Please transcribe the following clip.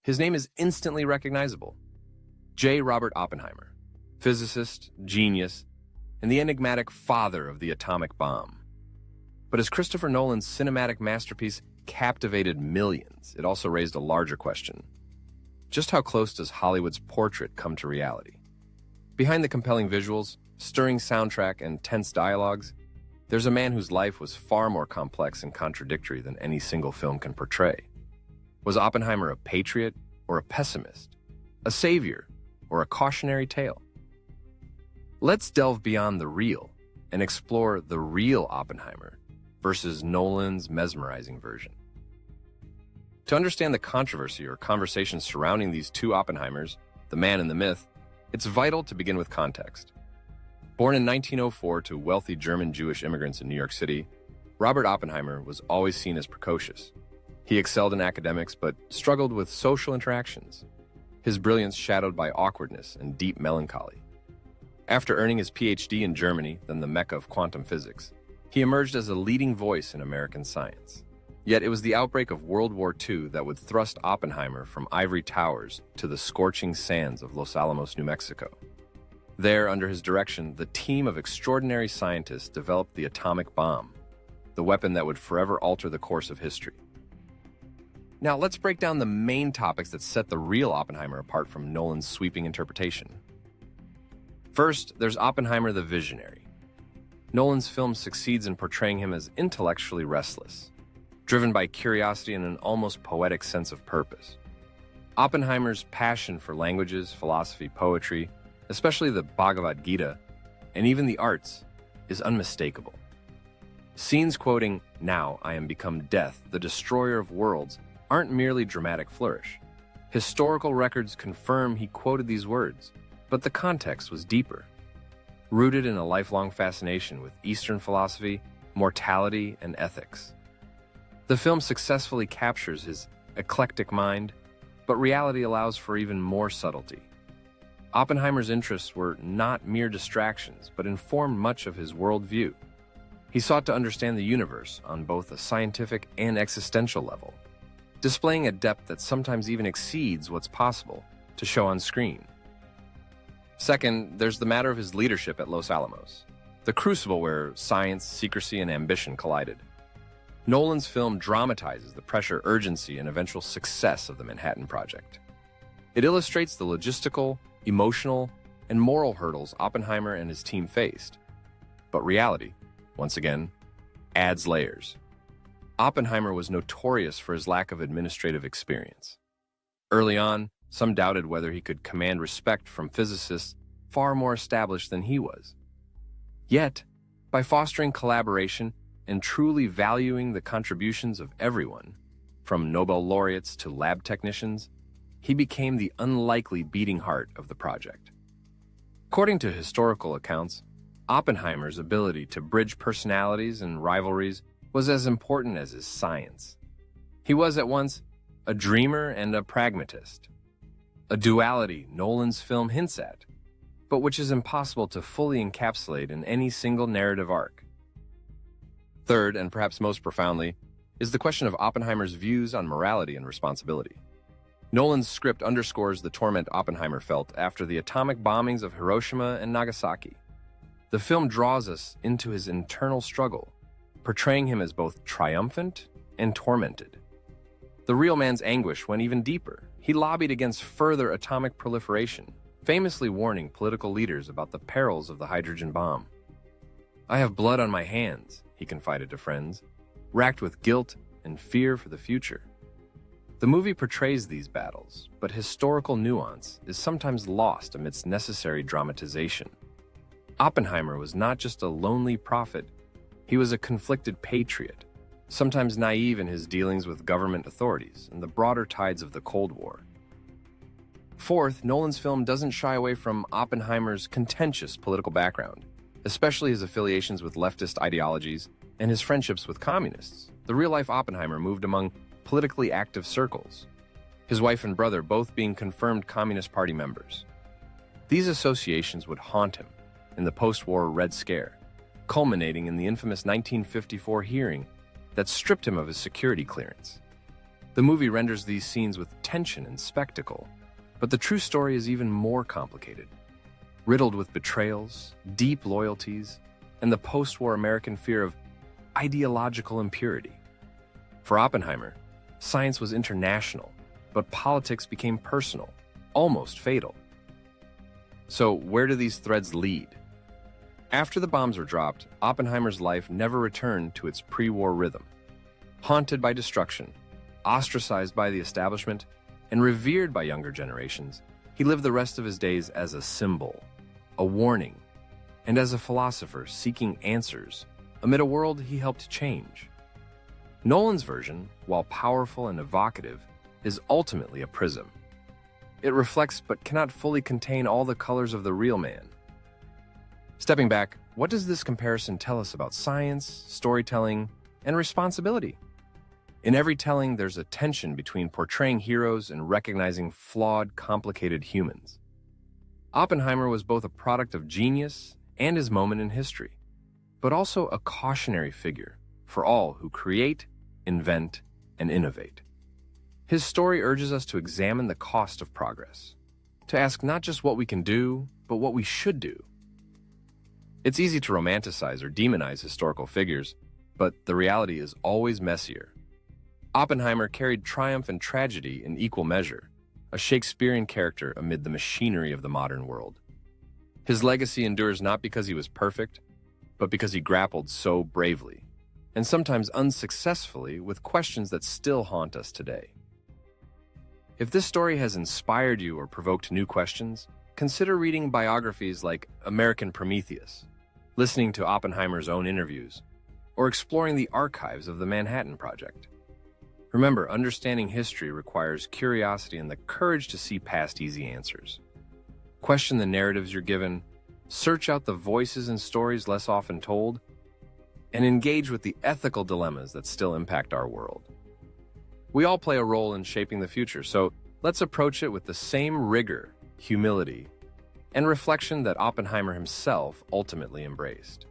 His name is instantly recognizable. J. Robert Oppenheimer, physicist, genius, and the enigmatic father of the atomic bomb. But as Christopher Nolan's cinematic masterpiece captivated millions, it also raised a larger question. Just how close does Hollywood's portrait come to reality? Behind the compelling visuals, stirring soundtrack, and tense dialogues, there's a man whose life was far more complex and contradictory than any single film can portray. Was Oppenheimer a patriot or a pessimist? A savior or a cautionary tale? Let's delve beyond the real and explore the real Oppenheimer versus Nolan's mesmerizing version. To understand the controversy or conversation surrounding these two Oppenheimers, the man and the myth, it's vital to begin with context. Born in 1904 to wealthy German Jewish immigrants in New York City, Robert Oppenheimer was always seen as precocious. He excelled in academics but struggled with social interactions, his brilliance shadowed by awkwardness and deep melancholy. After earning his PhD in Germany, then the mecca of quantum physics, he emerged as a leading voice in American science. Yet it was the outbreak of World War II that would thrust Oppenheimer from ivory towers to the scorching sands of Los Alamos, New Mexico. There, under his direction, the team of extraordinary scientists developed the atomic bomb, the weapon that would forever alter the course of history. Now, let's break down the main topics that set the real Oppenheimer apart from Nolan's sweeping interpretation. First, there's Oppenheimer the visionary. Nolan's film succeeds in portraying him as intellectually restless, driven by curiosity and an almost poetic sense of purpose. Oppenheimer's passion for languages, philosophy, poetry, especially the Bhagavad Gita, and even the arts, is unmistakable. Scenes quoting, "Now I am become death, the destroyer of worlds," aren't merely dramatic flourish. Historical records confirm he quoted these words, but the context was deeper, rooted in a lifelong fascination with Eastern philosophy, mortality, and ethics. The film successfully captures his eclectic mind, but reality allows for even more subtlety. Oppenheimer's interests were not mere distractions, but informed much of his worldview. He sought to understand the universe on both a scientific and existential level, displaying a depth that sometimes even exceeds what's possible to show on screen. Second, there's the matter of his leadership at Los Alamos, the crucible where science, secrecy, and ambition collided. Nolan's film dramatizes the pressure, urgency, and eventual success of the Manhattan Project. It illustrates the logistical, emotional, and moral hurdles Oppenheimer and his team faced. But reality, once again, adds layers. Oppenheimer was notorious for his lack of administrative experience. Early on, some doubted whether he could command respect from physicists far more established than he was. Yet, by fostering collaboration and truly valuing the contributions of everyone, from Nobel laureates to lab technicians, he became the unlikely beating heart of the project. According to historical accounts, Oppenheimer's ability to bridge personalities and rivalries was as important as his science. He was at once a dreamer and a pragmatist, a duality Nolan's film hints at, but which is impossible to fully encapsulate in any single narrative arc. Third, and perhaps most profoundly, is the question of Oppenheimer's views on morality and responsibility. Nolan's script underscores the torment Oppenheimer felt after the atomic bombings of Hiroshima and Nagasaki. The film draws us into his internal struggle, portraying him as both triumphant and tormented. The real man's anguish went even deeper. He lobbied against further atomic proliferation, famously warning political leaders about the perils of the hydrogen bomb. "I have blood on my hands," he confided to friends, racked with guilt and fear for the future. The movie portrays these battles, but historical nuance is sometimes lost amidst necessary dramatization. Oppenheimer was not just a lonely prophet, he was a conflicted patriot, sometimes naive in his dealings with government authorities and the broader tides of the Cold War. Fourth, Nolan's film doesn't shy away from Oppenheimer's contentious political background, especially his affiliations with leftist ideologies and his friendships with communists. The real-life Oppenheimer moved among politically active circles, his wife and brother both being confirmed Communist Party members. These associations would haunt him in the post-war Red Scare, culminating in the infamous 1954 hearing that stripped him of his security clearance. The movie renders these scenes with tension and spectacle, but the true story is even more complicated, riddled with betrayals, deep loyalties, and the post-war American fear of ideological impurity. For Oppenheimer, science was international, but politics became personal, almost fatal. So where do these threads lead? After the bombs were dropped, Oppenheimer's life never returned to its pre-war rhythm. Haunted by destruction, ostracized by the establishment, and revered by younger generations, he lived the rest of his days as a symbol, a warning, and as a philosopher seeking answers amid a world he helped change. Nolan's version, while powerful and evocative, is ultimately a prism. It reflects but cannot fully contain all the colors of the real man. Stepping back, what does this comparison tell us about science, storytelling, and responsibility? In every telling, there's a tension between portraying heroes and recognizing flawed, complicated humans. Oppenheimer was both a product of genius and his moment in history, but also a cautionary figure for all who create, invent, and innovate. His story urges us to examine the cost of progress, to ask not just what we can do, but what we should do. It's easy to romanticize or demonize historical figures, but the reality is always messier. Oppenheimer carried triumph and tragedy in equal measure, a Shakespearean character amid the machinery of the modern world. His legacy endures not because he was perfect, but because he grappled so bravely, and sometimes unsuccessfully, with questions that still haunt us today. If this story has inspired you or provoked new questions, consider reading biographies like American Prometheus, listening to Oppenheimer's own interviews, or exploring the archives of the Manhattan Project. Remember, understanding history requires curiosity and the courage to see past easy answers. Question the narratives you're given, search out the voices and stories less often told, and engage with the ethical dilemmas that still impact our world. We all play a role in shaping the future, so let's approach it with the same rigor, humility, and reflection that Oppenheimer himself ultimately embraced.